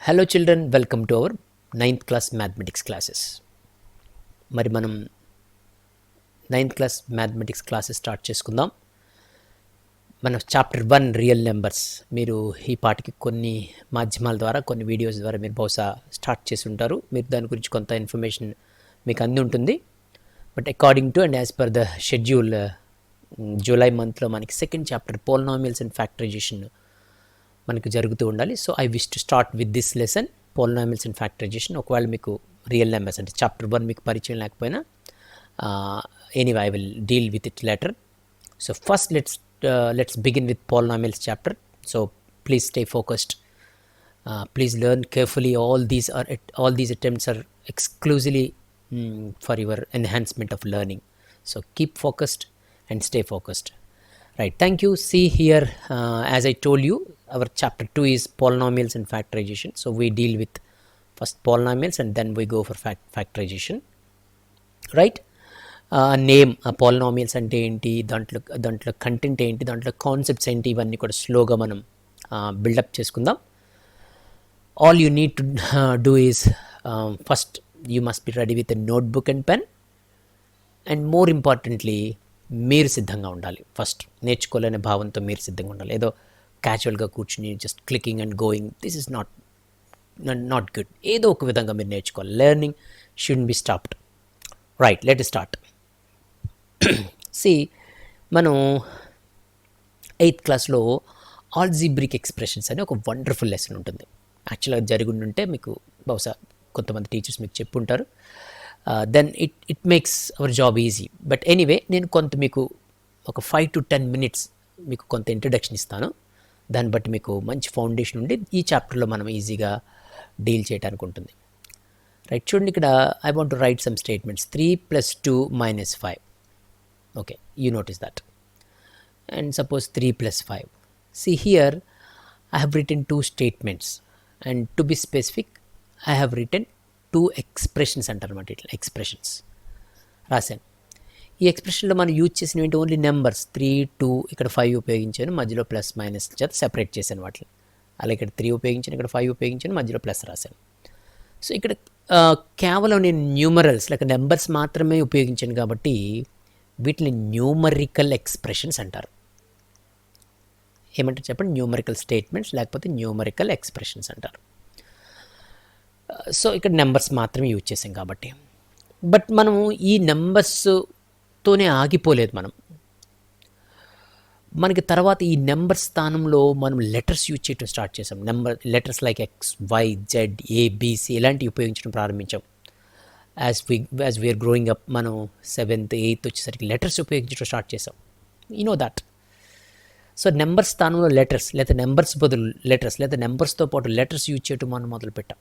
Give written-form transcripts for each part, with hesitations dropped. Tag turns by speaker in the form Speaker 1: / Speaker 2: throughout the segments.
Speaker 1: Hello children, welcome to our 9th class mathematics classes. మరి మనం 9th class mathematics classes start చేసుకుందాం. మన chapter 1 real numbers మీరు ఈ పాటికి కొన్ని మాధ్యమాల ద్వారా, కొన్ని వీడియోస్ ద్వారా మీరు బహుశా స్టార్ట్ చేసి ఉంటారు. మీరు దాని గురించి కొంత ఇన్ఫర్మేషన్ మీకు అంది ఉంటుంది. But according to and as per the schedule July మంత్లో మనకి second chapter polynomials and factorisation మనకు జరుగుతూ ఉండాలి. So I wish to start with this lesson, polynomials and factorisation. ఒకవేళ మీకు రియల్ నెంబర్స్ అంటే చాప్టర్ 1 మీకు పరిచయం లేకపోయినా anyway I will deal with it later. So first let's begin with polynomials chapter. So please stay focused, please learn carefully. All these attempts are exclusively for your enhancement of learning. So keep focused and stay focused. Right, thank you. See here, as I told you, our chapter 2 is polynomials and factorization. So we deal with first polynomials and then we go for factorization. Right, name polynomials అంటే ఏంటి, దాంట్లో content ఏంటి, దాంట్లో concepts ఏంటి, ఇవన్నీ కూడా స్లోగా మనం బిల్డప్ చేసుకుందాం. All you need to do is first you must be ready with a notebook and pen. And more importantly మీరు సిద్ధంగా ఉండాలి. ఫస్ట్ నేర్చుకోవాలనే భావంతో మీరు సిద్ధంగా ఉండాలి. ఏదో క్యాజువల్గా కూర్చుని just clicking and going, this is not good. ఏదో ఒక విధంగా మీరు నేర్చుకోవాలి. Learning should be stopped. Right, let start. మనం 8th క్లాస్లో ఆల్జీబ్రిక్ ఎక్స్ప్రెషన్స్ అని ఒక వండర్ఫుల్ లెసన్ ఉంటుంది. యాక్చువల్గా జరిగి ఉంటే మీకు బహుశా కొంతమంది టీచర్స్ మీకు చెప్పుంటారు. Then it makes our job easy. But anyway, నేను కొంత మీకు ఒక 5 to 10 minutes మీకు కొంత ఇంట్రడక్షన్ ఇస్తాను. దాన్ని బట్టి మీకు మంచి ఫౌండేషన్ ఉండి ఈ చాప్టర్లో మనం ఈజీగా డీల్ చేయడానికి ఉంటుంది. రైట్, చూడండి ఇక్కడ I want to write some statements. 3 + 2 - 5. Okay, you notice that. And suppose 3 + 5. See here, I have written 2 statements, and to be specific, I have written 2 expressions అంటారన్నమాట. ఇట్లా ఎక్స్ప్రెషన్స్ రాశాను. ఈ ఎక్స్ప్రెషన్లో మనం యూజ్ చేసిన ఏంటి, ఓన్లీ నెంబర్స్. 3, 2, ఇక్కడ 5 ఉపయోగించాను, మధ్యలో ప్లస్ మైనస్ చేత సెపరేట్ చేశాను వాటిని. అలా ఇక్కడ 3 ఉపయోగించాను, ఇక్కడ 5 ఉపయోగించాను, మధ్యలో ప్లస్ రాశాను. సో ఇక్కడ కేవలం నేను న్యూమరల్స్ లేక నెంబర్స్ మాత్రమే ఉపయోగించాను కాబట్టి వీటిని న్యూమరికల్ ఎక్స్ప్రెషన్స్ అంటారు. ఏమంటారు చెప్పండి? న్యూమరికల్ స్టేట్మెంట్స్ లేకపోతే న్యూమరికల్ ఎక్స్ప్రెషన్స్ అంటారు. సో ఇక్కడ నెంబర్స్ మాత్రమే యూజ్ చేసాం కాబట్టి. బట్ మనము ఈ నెంబర్స్తోనే ఆగిపోలేదు. మనకి తర్వాత ఈ నెంబర్ స్థానంలో మనం లెటర్స్ యూజ్ చేయడం స్టార్ట్ చేసాం. Letters like X, Y, Z, A, B, C ఇలాంటివి ఉపయోగించడం ప్రారంభించాం. యాజ్ వీఆర్ గ్రోయింగ్ అప్ మనం 7th, 8th వచ్చేసరికి లెటర్స్ ఉపయోగించడం స్టార్ట్ చేసాం. You know that. So number స్థానంలో లెటర్స్ లేదా నెంబర్స్ బదులు లెటర్స్ లేదా నెంబర్స్తో పాటు లెటర్స్ యూజ్ చేయడం మనం మొదలుపెట్టాం.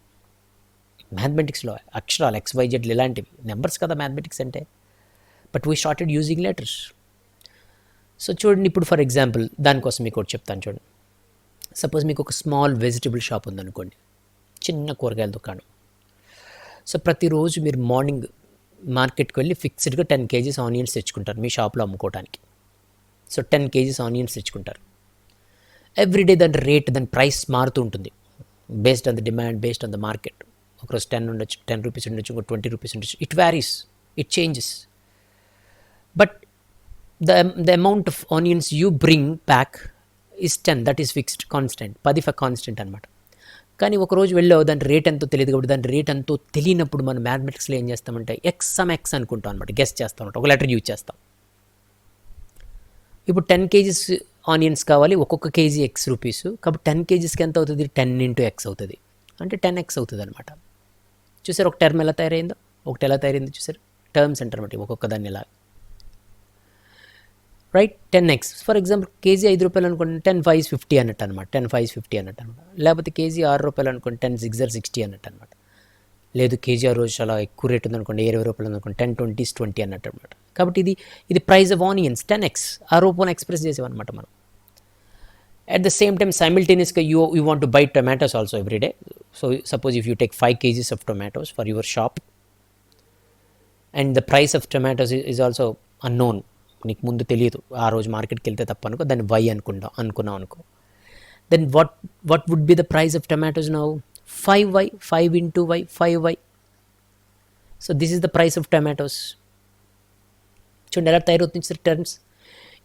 Speaker 1: మ్యాథమెటిక్స్లో అక్షరాలు X, Y, Z ఇలాంటివి నెంబర్స్ కదా మ్యాథమెటిక్స్ అంటే. But we started using letters. So చూడండి, ఇప్పుడు ఫర్ ఎగ్జాంపుల్ దానికోసం మీకు ఒకటి చెప్తాను చూడండి. సపోజ్ మీకు ఒక స్మాల్ వెజిటబుల్ షాప్ ఉందనుకోండి, చిన్న కూరగాయల దుకాణం. సో ప్రతిరోజు మీరు మార్నింగ్ మార్కెట్కి వెళ్ళి ఫిక్స్డ్గా 10 kgs ఆనియన్స్ తెచ్చుకుంటారు మీ షాప్లో అమ్ముకోవడానికి. సో 10 kgs ఆనియన్స్ తెచ్చుకుంటారు. ఎవ్రీడే దాని ప్రైస్ మారుతూ ఉంటుంది based on the demand, based on the market. ఒకరోజు 10 ఉండొచ్చు, 10 రూపీస్ ఉండొచ్చు, ఇంకో 20 రూపీస్ ఉండొచ్చు. It varies, it changes. But the amount of onions you bring back is 10. that is fixed, constant. 10 constant అనమాట. కానీ ఒకరోజు వెళ్ళావు, దాని రేట్ ఎంతో తెలియదు కాబట్టి దాని రేట్ ఎంతో తెలియనప్పుడు మనం మ్యాథమెటిక్స్లో ఏం చేస్తామంటే ఎక్స్ అనుకుంటాం అనమాట, గెస్ చేస్తాం అనమాట, ఒక లెటర్ యూజ్ చేస్తాం. ఇప్పుడు 10 kgs ఆనియన్స్ కావాలి, ఒక్కొక్క కేజీ X రూపీస్ కాబట్టి 10 kgsకి ఎంత అవుతుంది, 10 × X అవుతుంది, అంటే 10x అవుతుంది అనమాట. చూసారు ఒక టర్మ్ ఎలా తయారైందో, ఒకటి ఎలా తయారైందో చూసారు. టర్మ్స్ అంటారన్నమాట ఒక్కొక్క దాన్ని ఎలా. Right, 10x for example. KG 5 రూపాయలు అనుకోండి, 10 × 5 = 50 అన్నట్టు అనమాట. 10 × 5 = 50 అన్నట్టు అనమాట. లేకపోతే కేజీ 6 రూపాయలు అనుకోండి, 10 × 6 = 60 అన్నట్టు అనమాట. లేదు కేజీ ఆ రోజు చాలా ఎక్కువ రేట్ ఉందనుకోండి, 20 రూపాయలు అనుకోండి, 10 × 20 = 20 అన్నట్టు అనమాట. కాబట్టి ఇది ప్రైస్ ఆఫ్ ఆనియన్స్ 10x. ఆ రూపంలో ఎక్స్ప్రెస్ చేసామన్నమాట మనం. అట్ ద సేమ్ టైమ్ సైమిల్టేనియస్గా you want to buy tomatoes also every day. So suppose if you take 5 kgs of tomatoes for your shop and the price of tomatoes is also unknown, నీకు ముందు తెలియదు, ఆ రోజు మార్కెట్కి వెళ్తే తప్ప దాన్ని Y అనుకున్నాం అనుకో. Then what would be the price of tomatoes now? 5y, 5 into y, 5y. So this is the price of tomatoes. చూడండి ఎలా తయారవుతుంది సార్ టర్మ్స్.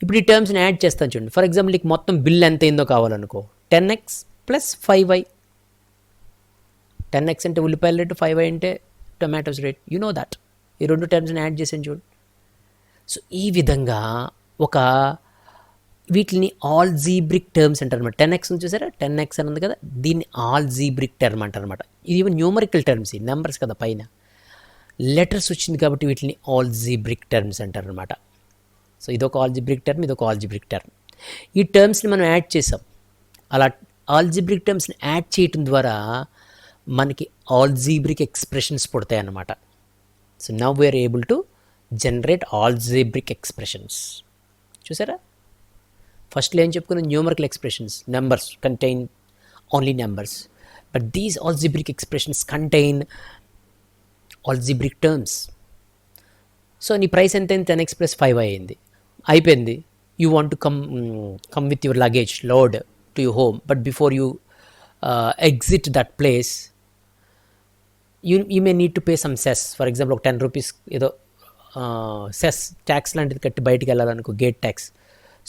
Speaker 1: ఇప్పుడు ఈ టర్మ్స్ని యాడ్ చేస్తాను చూడండి. ఫర్ ఎగ్జాంపుల్ నీకు మొత్తం బిల్ ఎంత అయిందో కావాలనుకో, 10x ప్లస్ 5y. 10x అంటే ఉల్లిపాయల రేటు, 5y అంటే tomatoes rate. You know that. ఈ రెండు టర్మ్స్ని యాడ్ చేసాను చూడండి. సో ఈ విధంగా ఒక వీటిని ఆల్జీబ్రిక్ టర్మ్స్ అంటారు అనమాట. 10x ఉంది చూసారా, 10x అని ఉంది కదా, దీన్ని ఆల్జీబ్రిక్ టర్మ్ అంటారు అనమాట. ఇది ఈవెన్ న్యూమరికల్ టర్మ్స్, ఈ నెంబర్స్ కదా పైన లెటర్స్ వచ్చింది కాబట్టి వీటిని ఆల్జీబ్రిక్ టర్మ్స్ అంటారు అనమాట. సో ఇదొక ఆల్జీబ్రిక్ టర్మ్, ఇదొక ఆల్జీబ్రిక్ టర్మ్. ఈ టర్మ్స్ని మనం యాడ్ చేసాం. అలా ఆల్జీబ్రిక్ టర్మ్స్ని యాడ్ చేయటం ద్వారా మనకి ఆల్జీబ్రిక్ ఎక్స్ప్రెషన్స్ పుడతాయి అన్నమాట. So now we are able to generate algebraic expressions. చూసారా, ఫస్ట్లో ఏం చెప్పుకున్నాం, numerical expressions, numbers contain only numbers, but these algebraic expressions contain algebraic terms. So నీ ప్రైస్ ఎంత అయింది, 10x ప్లస్ 5y అయింది, అయిపోయింది. You want to come with your luggage load to your home, but before you exit that place you may need to pay some cess. For example ఒక 10 rupees ఏదో cess, tax లాంటిది కట్టి బయటికి వెళ్ళాలనుకో, gate tax.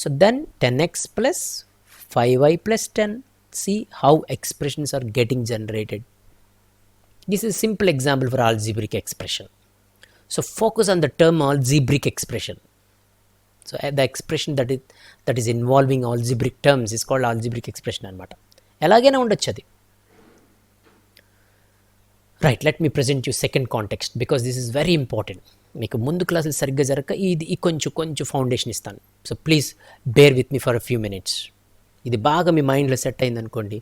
Speaker 1: So then 10x plus 5y plus 10. See how expressions are getting generated. This is a simple example for algebraic expression. So focus on the term algebraic expression. So the expression that is involving algebraic terms is called algebraic expression అనమాట. ఎలాగైనా ఉండొచ్చు అది. Right, let me present you second context because this is very important. మీకు ముందు క్లాసులు సరిగ్గా జరగక ఇది కొంచెం ఫౌండేషన్ ఇస్తాను. So please bear with me for a few minutes. ఇది బాగా మీ మైండ్లో సెట్ అయింది అనుకోండి,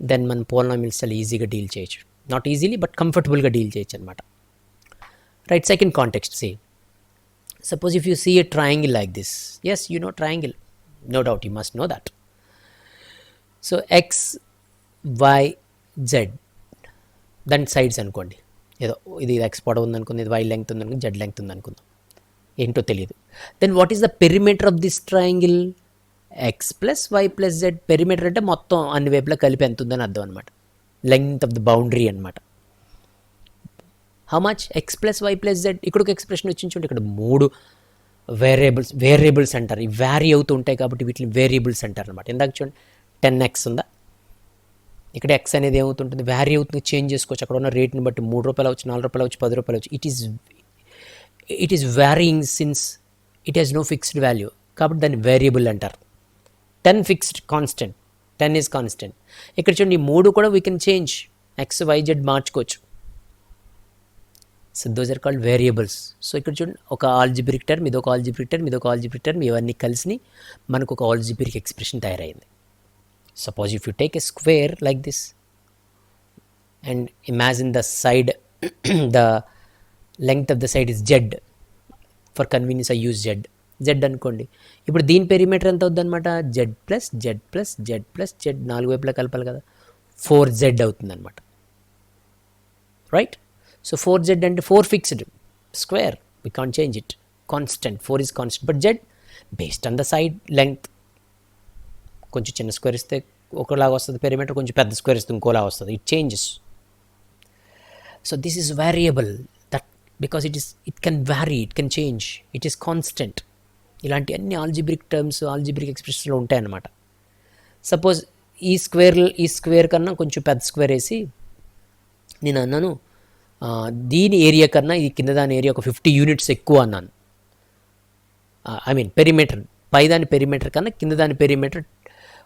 Speaker 1: దెన్ మన పోలినామియల్స్ చాలా ఈజీగా డీల్ చేయొచ్చు. నాట్ ఈజీలీ బట్ కంఫర్టబుల్గా డీల్ చేయొచ్చు అనమాట. Right, second context. See, suppose if you see a triangle like this, yes, you know triangle, no doubt you must know that. So x, y, z, దాని sides అనుకోండి. ఏదో ఇది x పొడవు ఉందనుకుంది, ఇది y లెంగ్త్ ఉందనుకుంది, z లెంగ్త్ ఉందనుకుందాం, ఏంటో తెలియదు. Then what is the perimeter of this triangle? x plus y plus z. Perimeter అంటే మొత్తం అన్ని వైపులా కలిపి ఎంత ఉందని అర్థం అనమాట, లెంగ్త్ ఆఫ్ ద బౌండరీ అనమాట. How much? X plus y plus z. ఇక్కడ ఒక ఎక్స్ప్రెషన్ వచ్చింది చూడండి, ఇక్కడ 3 వేరియబుల్స్ అంటారు. ఇవి వ్యారీ అవుతూ ఉంటాయి కాబట్టి వీటిని వేరియబుల్స్ అంటారు అనమాట. ఇందాక చూడండి 10x ఉందా, ఇక్కడ ఎక్స్ అనేది ఏమవుతుంటుంది, వ్యారీ అవుతుంది, చేంజ్ చేసుకోవచ్చు. అక్కడ ఉన్న రేట్ని బట్టి 3 రూపాయలు అవచ్చు, 4 రూపాయలు అవచ్చు, 10 రూపాయలు అవచ్చు. It is varying since it has no fixed value, కాబట్టి దాన్ని వేరియబుల్ అంటారు. 10 ఫిక్స్డ్ కాన్స్టెంట్, 10 ఈజ్ కాన్స్టెంట్. ఇక్కడ చూడండి ఈ 3 కూడా we can change, X Y Z మార్చుకోవచ్చు. So those are called variables. So ఇక్కడ చూడండి, ఒక ఆల్జిబ్రిక్ టర్మ్, ఇదొక ఆల్జిబ్రిక్ టర్మ్, ఇదొక ఆల్జిబ్రిక్ టర్మ్, ఇవన్నీ కలిసి మనకు ఒక ఆల్జిబ్రిక్ ఎక్స్ప్రెషన్ తయారైంది. Suppose if you take a square like this and imagine the side, the length of the side is Z. For convenience I use Z అనుకోండి. ఇప్పుడు దీని పెరిమీటర్ ఎంత అవుతుంది అనమాట, Z plus Z plus Z plus Z, 4 వైపులా కలపాలి కదా, 4z అవుతుంది అనమాట. రైట్, సో 4z అంటే 4 fixed square, we can't change it, constant, 4 is constant. But Z based on the side length, కొంచెం చిన్న స్క్వేర్ ఇస్తే ఒకలాగా వస్తుంది పెరిమీటర్, కొంచెం పెద్ద స్క్వేర్ ఇస్తే ఇంకోలా వస్తుంది, it changes. So this is variable that because it can vary, it can change, it is constant. ఇలాంటి అన్ని ఆల్జిబ్రిక్ టర్మ్స్, ఆల్జిబ్రిక్ ఎక్స్ప్రెషన్స్లో ఉంటాయన్నమాట. సపోజ్ ఈ స్క్వేర్ కన్నా కొంచెం పెద్ద స్క్వేర్ వేసి నేను అన్నాను, దీని ఏరియా కన్నా ఇది కింద దాని ఏరియా ఒక 50 యూనిట్స్ ఎక్కువ అన్నాను. ఐ మీన్ పెరిమీటర్, పై దాని పెరిమీటర్ కన్నా కింద దాని పెరిమీటర్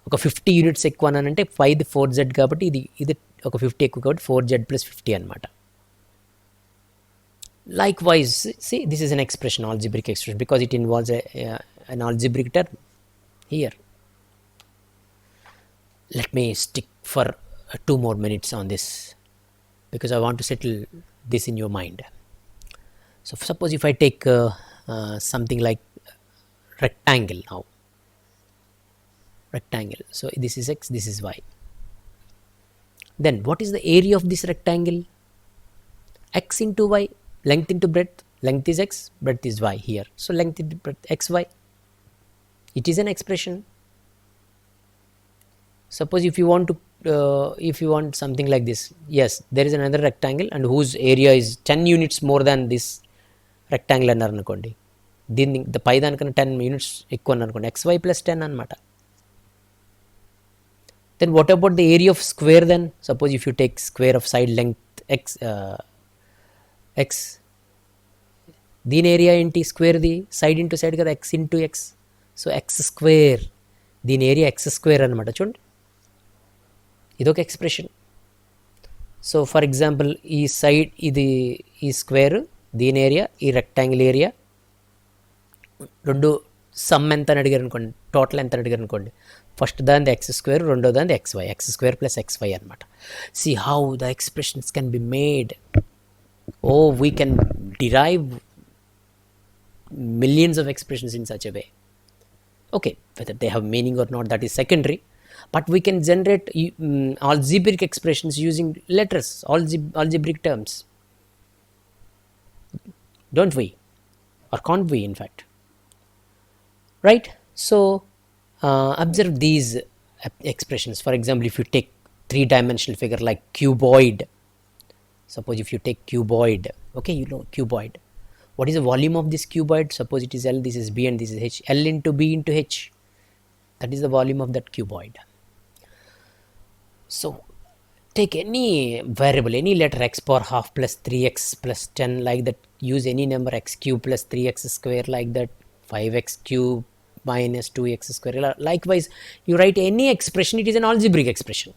Speaker 1: ఒక 50 యూనిట్స్ ఎక్కువ అన్నానంటే 5 4z కాబట్టి ఇది ఒక 50 ఎక్కువ కాబట్టి 4z ప్లస్ 50 అనమాట. Likewise, see, this is an expression, algebraic expression, because it involves an algebraic term here. Let me stick for 2 more minutes on this because I want to settle this in your mind. So suppose if I take something like rectangle now. Rectangle. So this is x, this is y. Then what is the area of this rectangle? X into y. Length into breadth. Length is x, breadth is y here. So length into breadth xy. It is an expression. Suppose if you want to if you want something like this, yes, there is another rectangle and whose area is 10 units more than this rectangle అన్నారు అనుకోండి, దీన్ని పై దానికన్నా 10 units ఎక్కువ అన్నారు అనుకోండి, xy plus 10 అనమాట. Then what about the area of square then? Suppose if you take square of side length x, దీని area ఏంటి స్క్వేర్ది, సైడ్ ఇంటూ సైడ్ కదా, x into X, so X square, దీని ఏరియా ఎక్స్ స్క్వేర్ అనమాట. చూడండి, ఇదొక expression. So for example ఈ side ఇది ఈ స్క్వేర్, దీని ఏరియా ఈ రెక్టాంగిల్ ఏరియా, రెండు సమ్ ఎంత అని అడిగారు అనుకోండి, టోటల్ ఎంత అని అడిగారు అనుకోండి, ఫస్ట్ దాని ఎక్స్ స్క్వేర్, రెండో దాని XY, X square plus XY అనమాట. See how the expressions can be made. Oh we can derive millions of expressions in such a way. Okay, whether they have meaning or not, that is secondary, but we can generate algebraic expressions using letters, algebraic terms, don't we, or can't we in fact, right? So observe these expressions. For example, if you take three-dimensional figure like cuboid, suppose if you take cuboid, okay, you know cuboid, what is the volume of this cuboid? Suppose it is L, this is B and this is H, L into B into H, that is the volume of that cuboid. So take any variable, any letter, x power half plus 3x plus 10 like that, use any number, x cube plus 3x square like that, 5x cube minus 2x square, likewise you write any expression, it is an algebraic expression,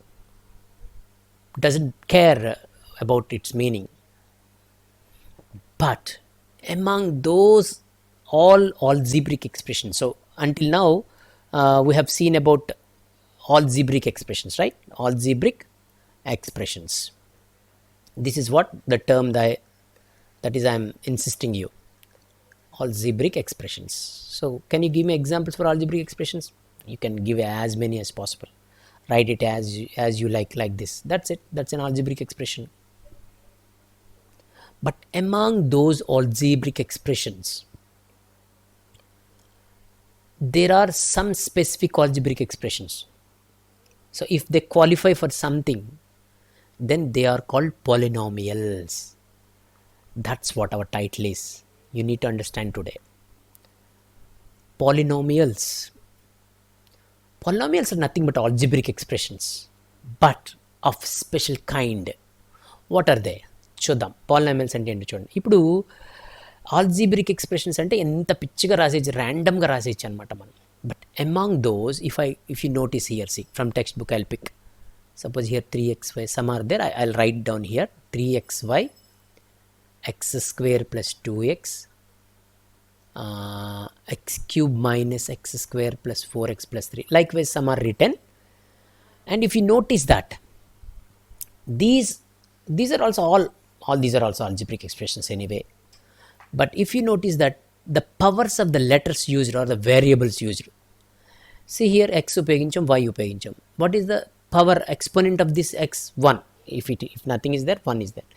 Speaker 1: doesn't care about its meaning. But among those all algebraic expressions, so until now we have seen about algebraic expressions, right? Algebraic expressions, this is what the term that is I am insisting you, algebraic expressions. So can you give me examples for algebraic expressions? You can give as many as possible, write it as you like this, that's it, that's an algebraic expression. But among those algebraic expressions, there are some specific algebraic expressions. So if they qualify for something, then they are called polynomials. That's what our title is. You need to understand today. Polynomials. Polynomials are nothing but algebraic expressions, but of special kind. What are they? చూద్దాం. Polynomials అంటే ఏంటి చూడండి. ఇప్పుడు algebraic expressions అంటే ఎంత పిచ్చిగా రాసేయచ్చు, ర్యాండమ్గా రాసేయచ్చు అనమాట మనం. But among those if you notice here, see from textbook I'll pick, suppose here 3xy, some are there, I'll write down here 3xy x square plus 2x x cube minus x square plus 4x plus 3, likewise some are written. And if you notice that these are also all these are also algebraic expressions anyway, but if you notice that the powers of the letters used or the variables used, see here x upayogincham, y upayogincham, what is the power exponent of this x? 1. If nothing is there, 1 is there.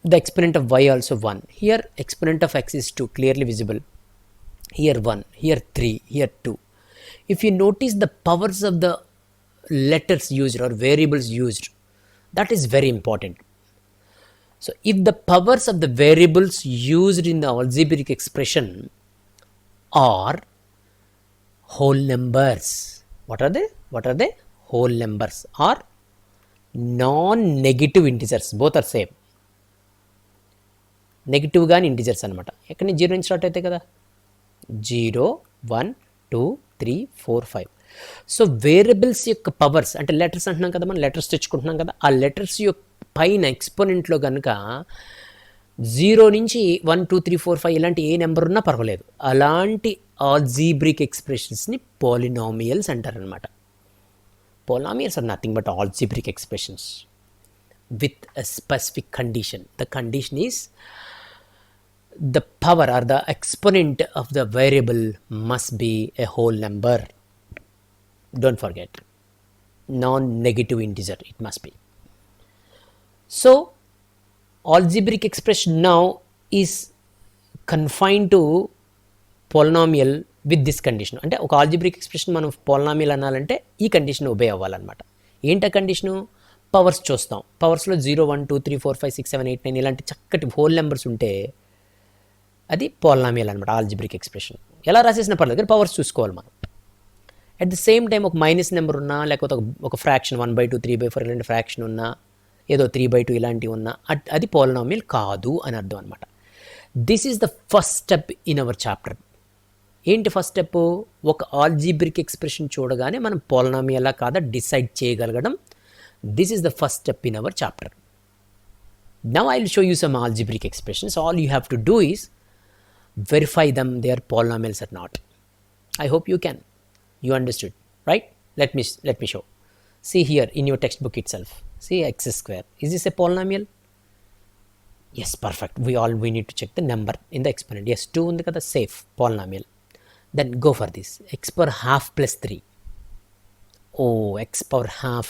Speaker 1: The exponent of y also 1. Here exponent of x is 2, clearly visible. Here 1, here 3, here 2. If you notice the powers of the letters used or variables used, that is very important. So if the powers of the variables used in the algebraic expression are whole numbers, what are they? Whole numbers or non-negative integers, both are same. Negative కానీ integers అనమాట. ఎక్కడి నుంచి 0 నుంచి start అవుతాయి కదా, 0 1 2 3 4 5. So variables యొక్క powers అంటే letters అంటున్నాం కదా, మనం లెటర్స్ తెచ్చుకుంటున్నాం కదా, ఆ లెటర్స్ యొక్క పైన ఎక్స్పోనెంట్లో కనుక 0 నుంచి 1 2 3 4 5 ఇలాంటి ఏ నెంబర్ ఉన్నా పర్వాలేదు, అలాంటి ఆల్జీబ్రిక్ ఎక్స్ప్రెషన్స్ని పాలినామియల్స్ అంటారనమాట. Polynomials are nothing but algebraic expressions with a specific condition. The condition is the power or the exponent of the variable must be a whole number. Don't forget, non-negative integer it must be. So algebraic expression now is confined to polynomial with this condition. అంటే ఒక algebraic expression మనం polynomial అనాలంటే ఈ condition obey అవ్వాలన్నమాట. ఏంట condition? Powers చూస్తాం. పవర్స్లో 0 1 2 3 4 5 6 7 8 9 ఇలాంటి చక్కటి whole numbers ఉంటే అది పోలినామియల్ అనమాట, ఆల్జిబ్రిక్ ఎక్స్ప్రెషన్. ఎలా రాసేసినా పర్లేదు కానీ పవర్స్ చూసుకోవాలి మనం. అట్ ది సేమ్ టైం ఒక మైనస్ నెంబర్ ఉన్నా, లేకపోతే ఒక ఫ్రాక్షన్ 1/2 3/4 ఇలాంటి ఫ్రాక్షన్ ఉన్నా, ఏదో 3/2 ఇలాంటివి ఉన్నా అది పోలినామియల్ కాదు అని అర్థం అనమాట. This is the first step in our chapter. ఏంటి ఫస్ట్ స్టెప్? ఒక ఆల్జిబ్రిక్ ఎక్స్ప్రెషన్ చూడగానే మనం పోలినామియలా కాదా డిసైడ్ చేయగలగడం. This is the first step in our chapter. Now I will show you some algebraic expressions. All you have to do is verify them they are polynomials or not. I hope you can. You understood, right? Let me show. See here in your textbook itself. See x square. Is this a polynomial? Yes, perfect. We need to check the number in the exponent. Yes, 2 undi kada, safe, polynomial. Then go for this. X power half plus 3. Oh, x power half.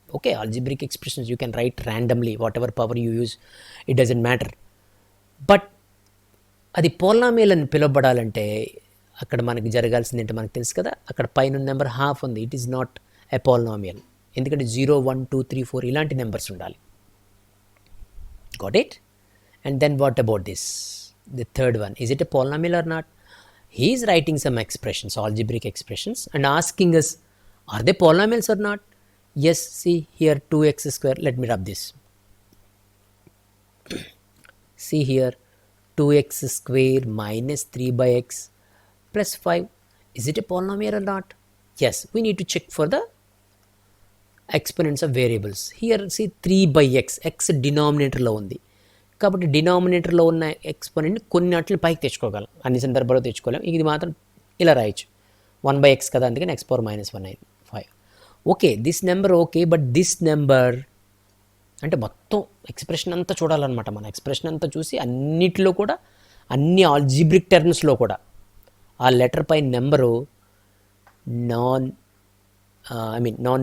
Speaker 1: Okay, algebraic expressions you can write randomly, whatever power you use, it doesn't matter. But అది polynomial అని పిలువబడాలంటే అక్కడ మనకి జరగాల్సింది ఏంటో మనకు తెలుసు కదా. అక్కడ పైన నెంబర్ హాఫ్ ఉంది. It is not a polynomial. ఎందుకంటే 0 1 2 3 4 ఇలాంటి నెంబర్స్ ఉండాలి. Got it? And then what about this, the third one, is it a polynomial or not? He is writing some expressions, algebraic expressions, and asking us, are they polynomials or not? Yes, see here 2x square. Let me rub this. See here 2x square minus 3 by x plus 5. Is it a polynomial or not? Yes, we need to check for the exponents of variables. Here see 3 by x, x డినామినేటర్లో ఉంది కాబట్టి డినామినేటర్లో ఉన్న ఎక్స్పోనెంట్ని కొన్నిటిని పైకి తెచ్చుకోగలం, అన్ని సందర్భాల్లో తెచ్చుకోలేం. ఇది మాత్రం ఇలా రాయొచ్చు, 1 by x కదా, అందుకని x power minus 1 అయింది 5. Okay, this number okay, but this number అంటే మొత్తం ఎక్స్ప్రెషన్ అంతా చూడాలన్నమాట. మన ఎక్స్ప్రెషన్ అంతా చూసి అన్నిటిలో కూడా, అన్ని ఆల్జిబ్రిక్ టర్మ్స్లో కూడా ఆ లెటర్ పై నెంబరు నాన్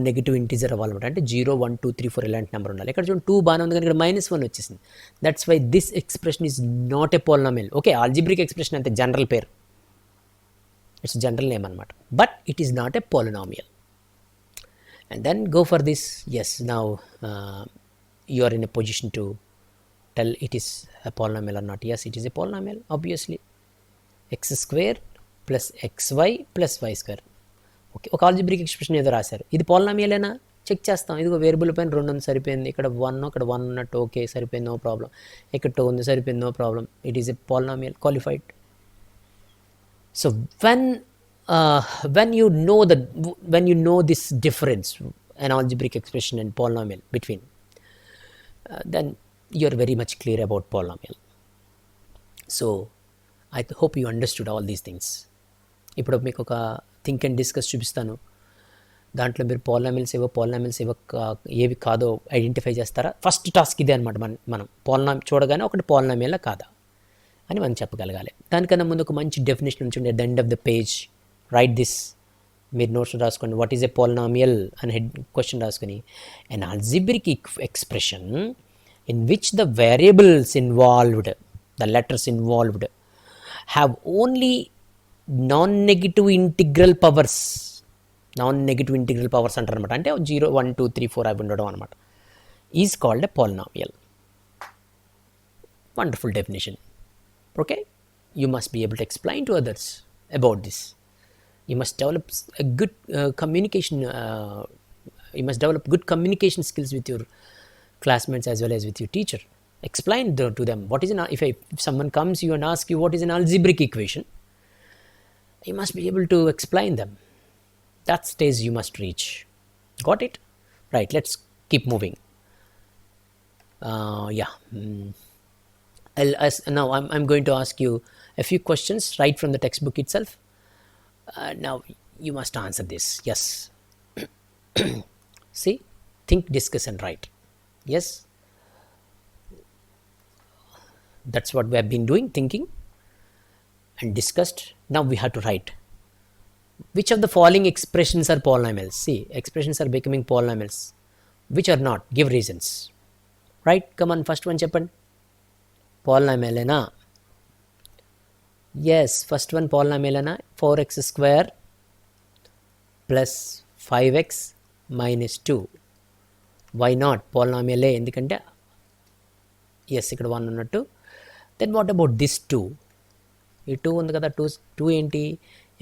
Speaker 1: నెగిటివ్ ఇంటీజర్ అవ్వాలన్నమాట. అంటే 0 1 2 3 4 ఇలాంటి నెంబర్ ఉండాలి. ఇక్కడ చూడండి 2 బాగానే ఉంది కానీ ఇక్కడ -1 వచ్చేసింది. That's why this expression is not a polynomial. Okay, algebraic expression అంటే జనరల్ పేరు, ఇట్స్ జనరల్ నేమ్ అనమాట, but it is not a polynomial. And then go for this. Yes, now you are in a position to tell it is a polynomial or not. Yes, it is a polynomial, obviously. X square plus xy plus y square. Okay, ఒక algebraic expression ఏదో రాశారు, ఇది పోలినామియలేనా check చేస్తాం. ఇదిగో variable పైన 2 ఉంది, సరిపోయింది. ఇక్కడ 1, ఇక్కడ 1 ఉన్నట్టు, ఓకే సరిపోయింది, నో ప్రాబ్లం. ఇక్కడ 2 ఉంది, సరిపోయింది, no problem. It is a polynomial, qualified. So when you know this difference, an algebraic expression and polynomial between, then you are very much clear about polynomial. So I hope you understood all these things. ఇప్పుడు మీకు ఒక think and discuss చూపిస్తాను, దాంట్లో మీరు polynomials ఏవి కాదో identify చేస్తారా. First task ఇదే అనమాట. మనం చూడగానే ఒకటి పాలినామియల్ కాదా అని మనం చెప్పగలగాలి. దానికన్నా ముందు ఒక మంచి డెఫినేషన్ ఉంచండి. At the end of the page write this. మీరు నోట్స్ రాసుకోండి, వాట్ ఈజ్ ఎ పోలినామియల్ అని హెడ్ క్వశ్చన్ రాసుకొని, an algebraic expression in which the variables involved, the letters involved, have only non-negative integral powers. Non-negative integral powers అంటారు అనమాట. అంటే 0 1 2 3 4 అవి ఉండడం అనమాట. Is called a polynomial. Wonderful definition. Okay, you must be able to explain to others about this. You must develop a good communication. You must develop good communication skills with your classmates as well as with your teacher. Explain to them what is if someone comes you and asks you what is an algebraic equation, you must be able to explain them. That stage you must reach. Got it? Right, let's keep moving. Now I'm going to ask you a few questions right from the textbook itself. Now you must answer this. Yes. See, think, discuss and write. Yes, that's what we have been doing, thinking and discussed. Now we have to write. Which of the following expressions are polynomials? See, expressions are becoming polynomials. Which are not? Give reasons. Right? Come on, first one cheppan. Polynomial ena? Yes, first one polynomial ena. 4x square plus 5x minus 2. Why not? Polynomial A ఎందుకంటే yes ఇక్కడ 1 ఉన్నట్టు. Then what about this 2? ఈ 2 ఉంది కదా, 2 ఏంటి,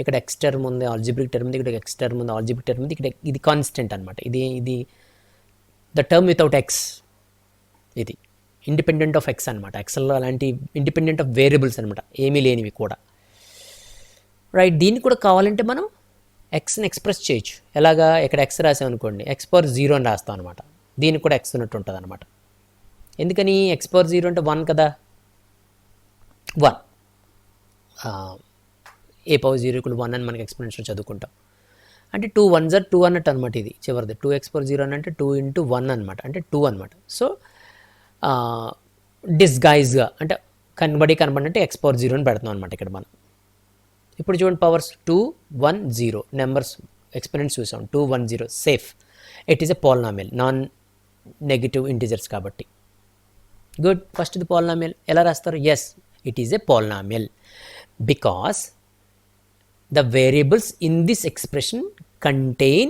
Speaker 1: ఇక్కడ x term ఉంది, algebraic term ఉంది, ఇక్కడ ఎక్స్ టర్మ్ ఉంది, ఆల్జిబ్రిక్ టర్మ్ ఉంది, ఇక్కడ ఇది కాన్స్టెంట్ అనమాట. ఇది ద టర్మ్ వితౌట్ ఎక్స్, ఇది ఇండిపెండెంట్ ఆఫ్ ఎక్స్ అనమాట. ఎక్స్లో అలాంటి ఇండిపెండెంట్ ఆఫ్ వేరియబుల్స్ అనమాట, ఏమీ లేనివి కూడా. రైట్, దీన్ని కూడా కావాలంటే మనం ఎక్స్ని ఎక్స్ప్రెస్ చేయొచ్చు. ఎలాగా, ఇక్కడ ఎక్స్ రాసామనుకోండి, ఎక్స్ పవర్ 0 అని రాస్తాం అనమాట. దీనికి కూడా ఎక్స్ ఉన్నట్టు ఉంటుంది అనమాట. ఎందుకని, ఎక్స్ పవర్ 0 అంటే 1 కదా, 1 ఏ పవర్ 0 = 1 అని మనకి ఎక్స్పెరిమెంట్స్లో చదువుకుంటాం. అంటే 2 1s are 2 అన్నట్టు అనమాట. ఇది చివరిది 2x పవర్ 0 అని అంటే 2 × 1 అనమాట, అంటే 2 అనమాట. సో డిస్గైజ్గా అంటే కనబడినట్టు ఎక్స్ పవర్ 0 అని పెడుతున్నాం అనమాట ఇక్కడ మనం. ఇప్పుడు చూడండి, పవర్స్ 2 1 0 నెంబర్స్ ఎక్స్పెరిమెంట్స్ చూసాం. 2 1 0 safe. It is a polynomial, non negative integers కాబట్టి. గుడ్. ఫస్ట్ ఇది పాలినామియల్ ఎలా రాస్తారు? Yes, it is a polynomial because the variables in this expression contain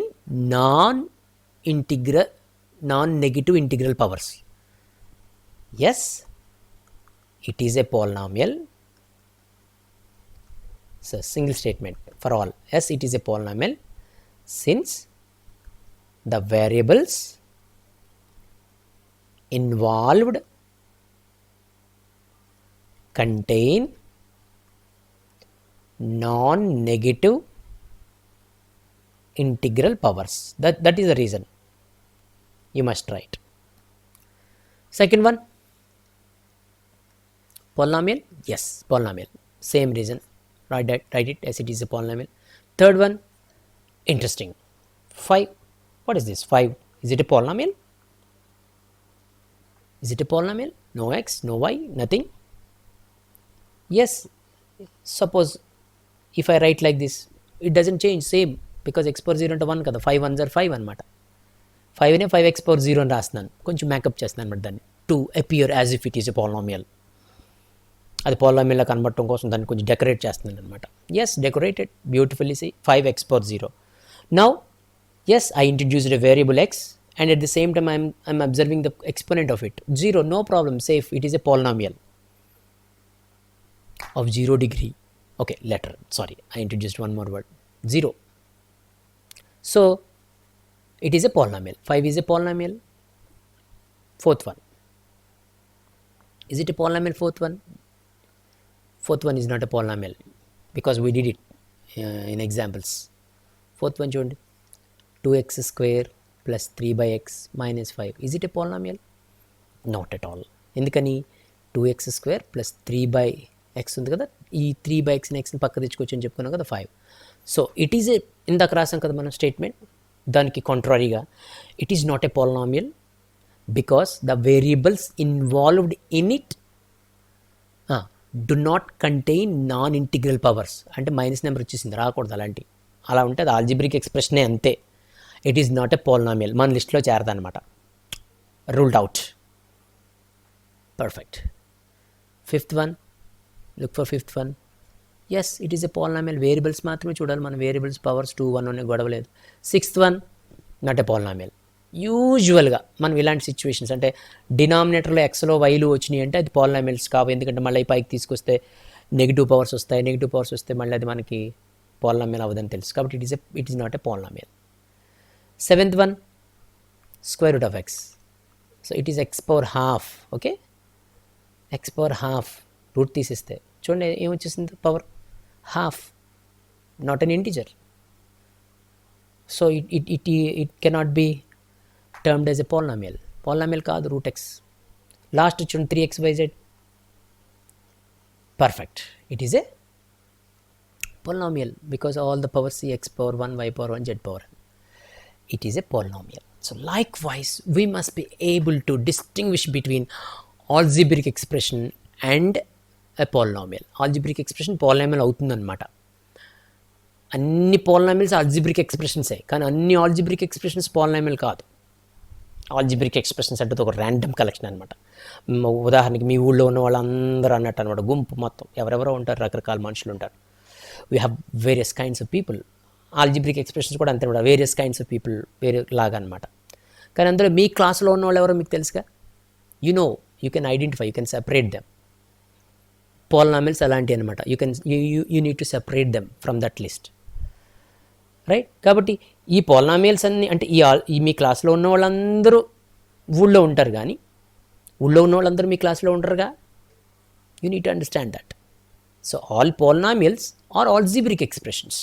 Speaker 1: non-negative integral powers. Yes, it is a polynomial. So single statement for all. Yes, it is a polynomial since the variables involved contain non-negative integral powers. That is the reason you must write. Second one, polynomial. Yes, polynomial, same reason. Write it as it is a polynomial. Third one, interesting, 5. What is this 5? Is it a polynomial? Is it a polynomial? No x, no y, nothing. Yes, suppose if I write like this, it doesn't change, same, because x power 0 అంటే 1 కదా, 5 1s are 5 అనమాట. 5నే 5x power 0 అని రాస్తున్నాను, కొంచెం makeup చేస్తున్నాను అనమాట దాన్ని, to appear as if it is a polynomial. అది పాలినామియల్లా కనబడటం కోసం దాన్ని కొంచెం డెకరేట్ చేస్తున్నాను అనమాట. Yes, decorated beautifully. See 5x power 0. Now yes, I introduced a variable x and at the same time I'm observing the exponent of it, 0, no problem, safe, it is a polynomial of 0 degree. Okay, letter, sorry, I introduced one more word, 0. So it is a polynomial. 5 is a polynomial. Fourth one, is it a polynomial? Fourth one is not a polynomial because we did it in examples. Fourth one చూడండి, 2x² plus 3/x minus 5. Is it a polynomial? Not at all. ఎందుకని, 2x² plus 3/x ఉంది కదా, ఈ 3/x ని పక్క తెచ్చుకోవచ్చు అని చెప్పుకున్నాం కదా, 5. సో ఇట్ ఈజ్ ఏ, ఇందాక రాసాం కదా మనం స్టేట్మెంట్, దానికి కాంట్రరీగా it is not a polynomial because the variables involved in it do not contain non integral powers. అంటే మైనస్ నెంబర్ వచ్చేసింది, రాకూడదు అలాంటి. అలా ఉంటే అది ఆల్జిబ్రిక్ ఎక్స్ప్రెషనే అంతే. It is not a polynomial, మన లిస్ట్లో చేరదనమాట, ruled out. Perfect. Fifth one, look for fifth one. Yes, it is a polynomial. Variables మాత్రమే చూడాలి మనం, వేరియబుల్స్ పవర్స్ 2 1 అనే గొడవలేదు. Sixth one, not a polynomial. యూజువల్గా మనం ఇలాంటి సిచ్యువేషన్స్ అంటే డినామినేటర్లో ఎక్స్లో వైలు వచ్చినాయి అంటే అది పాలినామియల్స్ కావు, ఎందుకంటే మళ్ళీ పైకి తీసుకొస్తే నెగిటివ్ పవర్స్ వస్తే మళ్ళీ అది మనకి పాలినామియల్ అవ్వదని తెలుసు, కాబట్టి it is not a polynomial. Seventh one, square root of x. So it is x power half. Okay, x power half, root తీసేస్తే చూడండి ఏమొచ్చేసింది, power half, not an integer. So it cannot be termed as a polynomial. Polynomial కాదు, root x. Last చూడండి 3xyz. Perfect, it is a polynomial because all the powers c, x power 1, y power 1, z power 1. It is a polynomial. So likewise, we must be able to distinguish between algebraic expression and a polynomial. Algebraic expression polynomial అవుతుందన్నమాట. అన్ని polynomials algebraic ఎక్స్ప్రెషన్సే, కానీ అన్ని algebraic expressions polynomial కాదు. Algebraic expressions అంటే ఒక random collection అనమాట. ఉదాహరణకి మీ ఊళ్ళో ఉన్న వాళ్ళందరూ అన్నట్టు అనమాట, గుంపు మొత్తం ఎవరెవరో ఉంటారు, రకరకాల మనుషులు ఉంటారు. We have various kinds of people algebraic expressions కూడా అంతే అనమాట. వేరియస్ కైండ్స్ ఆఫ్ పీపుల్ వేరే లాగా అనమాట. కానీ అందులో మీ క్లాస్లో ఉన్న వాళ్ళు ఎవరో మీకు తెలుసుగా. You can identify, you can separate them. Polynomials అలాంటివి అనమాట. You need to separate them from that list, right. కాబట్టి ఈ పాలినామియల్స్ అన్ని అంటే ఈ మీ క్లాస్లో ఉన్న వాళ్ళందరూ ఊళ్ళో ఉంటారు, కానీ ఊళ్ళో ఉన్న వాళ్ళందరూ మీ క్లాస్లో ఉంటారుగా. You need to understand that. So all polynomials are algebraic expressions,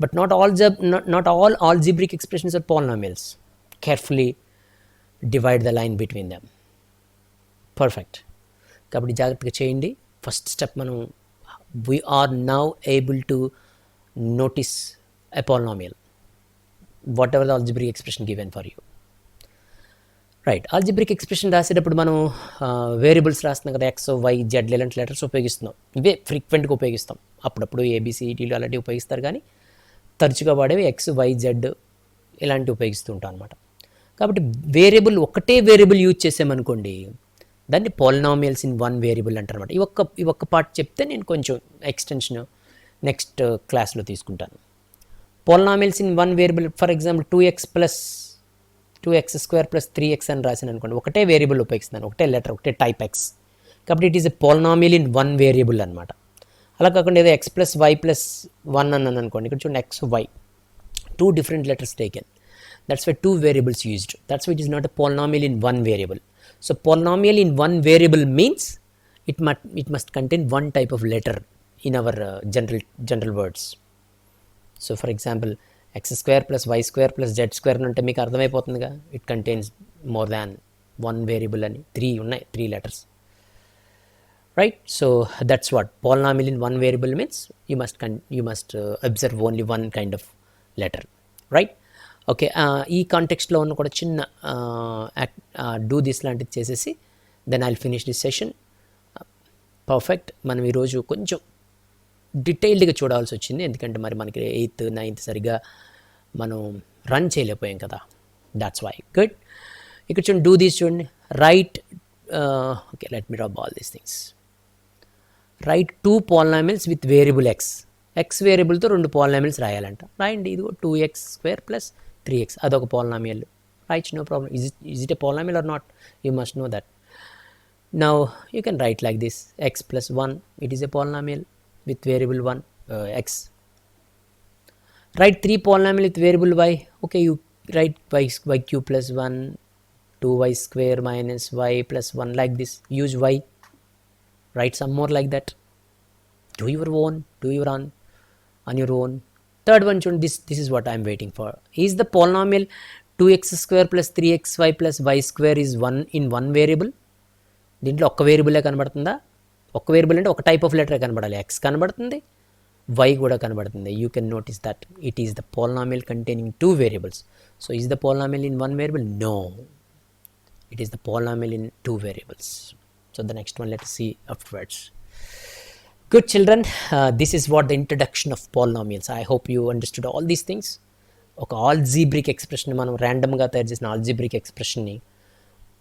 Speaker 1: but not all algebraic expressions are polynomials. Carefully divide the line between them. Perfect. కాబట్టి జాగ్రత్తగా చేయండి. ఫస్ట్ స్టెప్ మనం we are now able to notice a polynomial, whatever the algebraic expression given for you. Right. Algebraic expression రాసేటప్పుడు మనం variables రాస్తున్నాం కదా, X Y Z ఇలాంటి letters ఉపయోగిస్తున్నాం. ఇవే ఫ్రీక్వెంట్గా ఉపయోగిస్తాం. అప్పుడప్పుడు ఏబిసిడీలు అలాంటివి ఉపయోగిస్తారు, కానీ తరచుగా వాడేవి ఎక్స్ వై జెడ్ ఇలాంటివి ఉపయోగిస్తూ ఉంటాం అనమాట. కాబట్టి ఒకటే వేరియబుల్ యూజ్ చేసామనుకోండి, దాన్ని పాలినామియల్స్ ఇన్ వన్ వేరియబుల్ అంటారు అనమాట. ఈ ఒక్క పార్ట్ చెప్తే నేను కొంచెం ఎక్స్టెన్షన్ నెక్స్ట్ క్లాస్లో తీసుకుంటాను. Polynomials in one variable, for example 2x square plus 3x అని రాసిన అనుకోండి, ఒకటే వేరియబుల్ ఉపయోగిస్తున్నాను, ఒకటే లెటర్, ఒకటే టైప్ ఎక్స్. కాబట్టి it is a polynomial in one variable అనమాట. అలా కాకుండా ఏదో ఎక్స్ ప్లస్ వై ప్లస్ 1 అన్నాను అనుకోండి, ఇక్కడ చూడండి X why, 2 different letters taken. That's why 2 variables used. That's why it is not a polynomial in one variable. So polynomial in one variable means it must contain one type of letter in our general words. So for example, x square plus y square plus z square అంటే మీకు అర్థమైపోతుందిగా, it contains more than one variable అని 3 letters. Right, so that's what polynomial in one variable means. You must observe only one kind of letter, right? Okay, ఈ కాంటెక్స్ట్లో ఉన్న కూడా చిన్న do this లాంటిది చేసేసి then I'll finish this session. Perfect. మనం ఈరోజు కొంచెం డీటెయిల్డ్గా చూడాల్సి వచ్చింది, ఎందుకంటే మరి మనకి 8th 9th సరిగా మనం రన్ చేయలేకపోయాం కదా. That's why. గుడ్. ఇక్కడ చూడండి, డూ దిస్ చూడండి. Right, okay, let me drop all these things. Right 2 polynomials with variable x. X వేరియబుల్తో 2 పాలినామియల్స్ రాయాలంట. రాయండి. ఇదిగో 2x స్క్వేర్ ప్లస్ 3x, అదొక polynomial. Right, no problem. Is it a polynomial or not? You must know that. Now you can write like this, x plus 1, it is a polynomial with variable 1, x. Write 3 polynomial with variable y. Okay, you write y cube plus 1, 2y square minus y plus 1, like this. Use y. Write some more like that. Do your own on your own. Third one, this is what I am waiting for. Is the polynomial 2x square plus 3xy plus y square is in one variable? దీంట్లో ఒక్క వేరియబులే కనబడుతుందా? ఒక్క variable అంటే ఒక type of లెటరే కనబడాలి. X కనబడుతుంది, y కూడా కనబడుతుంది. You can notice that it is the polynomial containing 2 variables. So is the polynomial in one variable? No. It is the polynomial in 2 variables. So the next one, let us see afterwards. Good children, this is what the introduction of polynomials. I hope you understood all these things. ఒక algebraic expression మనం ర్యాండమ్గా తయారు చేసిన algebraic ఎక్స్ప్రెషన్ని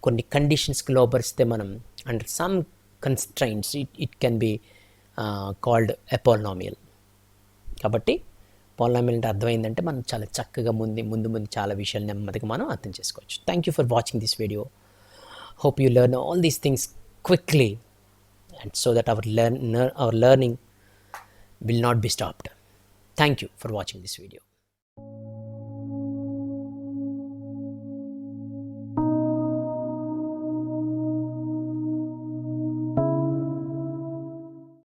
Speaker 1: కొన్ని కండిషన్స్కి లోపరిస్తే మనం under some constraints it can be called a polynomial. కాబట్టి polynomial అంటే అర్థమైందంటే మనం చాలా చక్కగా ముందు చాలా విషయాలు నెమ్మదిగా మనం అర్థం చేసుకోవచ్చు. Thank you for watching this video. Hope you learn all these things quickly, and so that our learning will not be stopped. Thank you for watching this video.